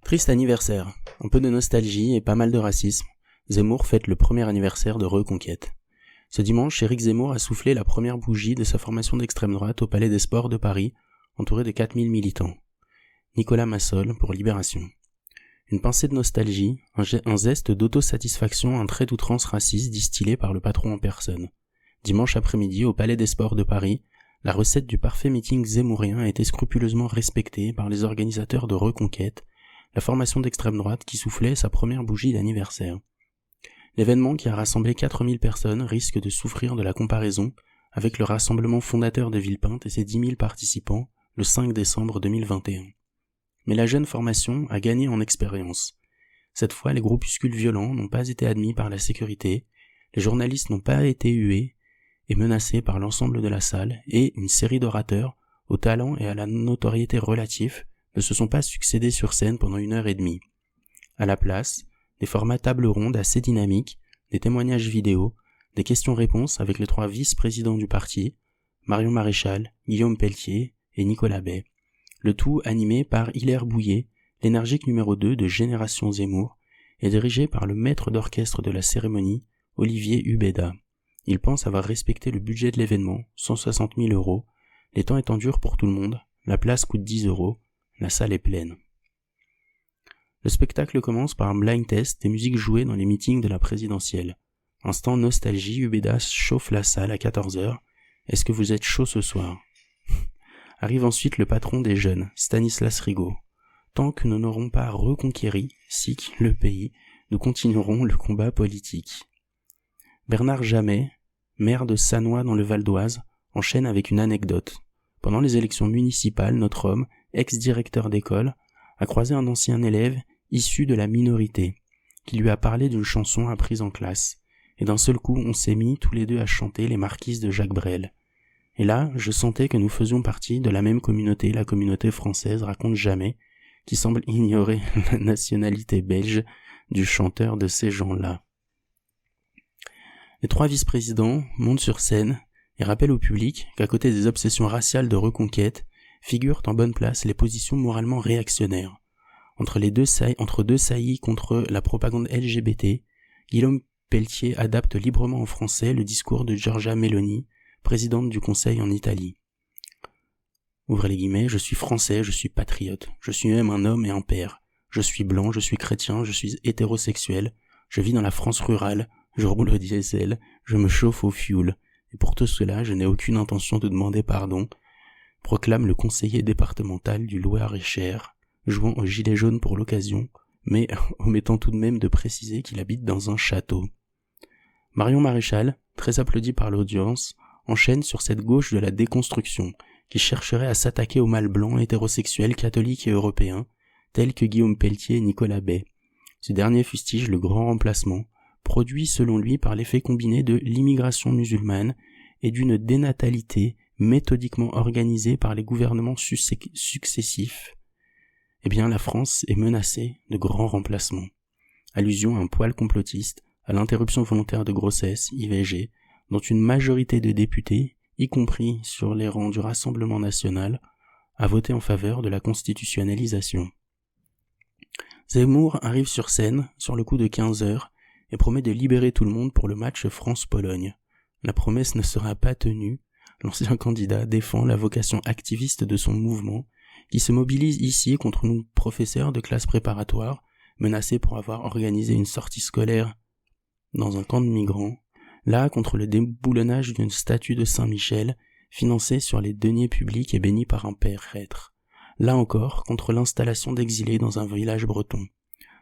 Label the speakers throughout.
Speaker 1: Triste anniversaire, un peu de nostalgie et pas mal de racisme. Zemmour fête le premier anniversaire de Reconquête. Ce dimanche, Éric Zemmour a soufflé la première bougie de sa formation d'extrême droite au Palais des Sports de Paris, entouré de 4000 militants. Nicolas Massol pour Libération. Une pincée de nostalgie, un zeste d'autosatisfaction, un trait d'outrance raciste distillé par le patron en personne. Dimanche après-midi, au Palais des Sports de Paris, la recette du parfait meeting zémourien a été scrupuleusement respectée par les organisateurs de Reconquête, la formation d'extrême droite qui soufflait sa première bougie d'anniversaire. L'événement qui a rassemblé 4000 personnes risque de souffrir de la comparaison avec le rassemblement fondateur de Villepinte et ses 10 000 participants le 5 décembre 2021. Mais la jeune formation a gagné en expérience. Cette fois, les groupuscules violents n'ont pas été admis par la sécurité, les journalistes n'ont pas été hués et menacés par l'ensemble de la salle, et une série d'orateurs, au talent et à la notoriété relatifs, ne se sont pas succédés sur scène pendant 1h30. À la place, des formats table ronde assez dynamiques, des témoignages vidéo, des questions-réponses avec les 3 vice-présidents du parti, Marion Maréchal, Guillaume Pelletier et Nicolas Bay. Le tout animé par Hilaire Bouillet, l'énergique numéro 2 de Génération Zemmour, et dirigé par le maître d'orchestre de la cérémonie, Olivier Hubeda. Il pense avoir respecté le budget de l'événement, 160 000 €, les temps étant durs pour tout le monde, la place coûte 10 €, la salle est pleine. Le spectacle commence par un blind test des musiques jouées dans les meetings de la présidentielle. Instant nostalgie, Hubeda chauffe la salle à 14h. Est-ce que vous êtes chaud ce soir? Arrive ensuite le patron des jeunes, Stanislas Rigaud. Tant que nous n'aurons pas reconquéri, SIC, le pays, nous continuerons le combat politique. Bernard Jamet, maire de Sannois dans le Val d'Oise, enchaîne avec une anecdote. Pendant les élections municipales, notre homme, ex-directeur d'école, a croisé un ancien élève issu de la minorité, qui lui a parlé d'une chanson apprise en classe. Et d'un seul coup, on s'est mis tous les deux à chanter les Marquises de Jacques Brel. Et là, je sentais que nous faisions partie de la même communauté, la communauté française, raconte Jamet, qui semble ignorer la nationalité belge du chanteur de ces gens-là. Les 3 vice-présidents montent sur scène et rappellent au public qu'à côté des obsessions raciales de Reconquête, figurent en bonne place les positions moralement réactionnaires. Entre deux saillies contre la propagande LGBT, Guillaume Pelletier adapte librement en français le discours de Giorgia Meloni, présidente du Conseil en Italie. Ouvrez les guillemets, je suis français, je suis patriote, je suis même un homme et un père. Je suis blanc, je suis chrétien, je suis hétérosexuel, je vis dans la France rurale, je roule au diesel, je me chauffe au fioul. Et pour tout cela, je n'ai aucune intention de demander pardon, proclame le conseiller départemental du Loir-et-Cher, jouant au gilet jaune pour l'occasion, mais omettant tout de même de préciser qu'il habite dans un château. Marion Maréchal, très applaudie par l'audience, enchaîne sur cette gauche de la déconstruction, qui chercherait à s'attaquer aux mâles blancs, hétérosexuels, catholiques et européens, tels que Guillaume Pelletier et Nicolas Bay. Ce dernier fustige le grand remplacement, produit selon lui par l'effet combiné de l'immigration musulmane et d'une dénatalité méthodiquement organisée par les gouvernements successifs. Eh bien, la France est menacée de grands remplacements. Allusion à un poil complotiste, à l'interruption volontaire de grossesse, IVG, dont une majorité de députés, y compris sur les rangs du Rassemblement national, a voté en faveur de la constitutionnalisation. Zemmour arrive sur scène, sur le coup de 15h, et promet de libérer tout le monde pour le match France-Pologne. La promesse ne sera pas tenue. L'ancien candidat défend la vocation activiste de son mouvement, qui se mobilise ici contre nous professeurs de classe préparatoire, menacés pour avoir organisé une sortie scolaire dans un camp de migrants, là contre le déboulonnage d'une statue de Saint-Michel, financée sur les deniers publics et bénie par un prêtre, là encore contre l'installation d'exilés dans un village breton.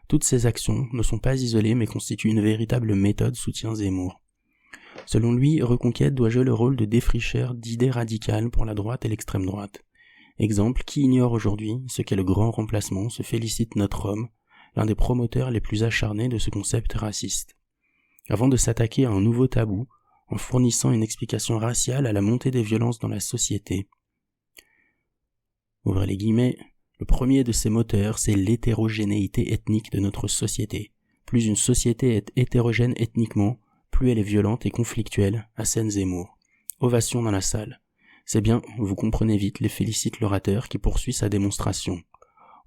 Speaker 1: Toutes ces actions ne sont pas isolées mais constituent une véritable méthode soutien Zemmour. Selon lui, Reconquête doit jouer le rôle de défricheur d'idées radicales pour la droite et l'extrême droite. Exemple, qui ignore aujourd'hui ce qu'est le grand remplacement, se félicite notre homme, l'un des promoteurs les plus acharnés de ce concept raciste. Avant de s'attaquer à un nouveau tabou, en fournissant une explication raciale à la montée des violences dans la société. Ouvrez les guillemets, le premier de ces moteurs, c'est l'hétérogénéité ethnique de notre société. Plus une société est hétérogène ethniquement, plus elle est violente et conflictuelle, assène Zemmour. Ovation dans la salle. C'est bien, vous comprenez vite, les félicite l'orateur qui poursuit sa démonstration.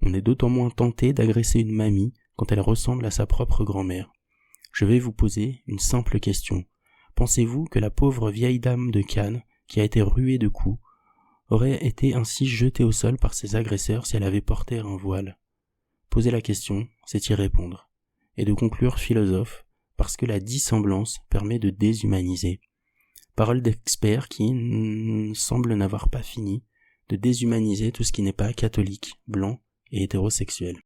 Speaker 1: On est d'autant moins tenté d'agresser une mamie quand elle ressemble à sa propre grand-mère. Je vais vous poser une simple question. Pensez-vous que la pauvre vieille dame de Cannes, qui a été ruée de coups, aurait été ainsi jetée au sol par ses agresseurs si elle avait porté un voile? Poser la question, c'est y répondre. Et de conclure philosophe, parce que la dissemblance permet de déshumaniser. Parole d'expert qui semble n'avoir pas fini de déshumaniser tout ce qui n'est pas catholique, blanc et hétérosexuel.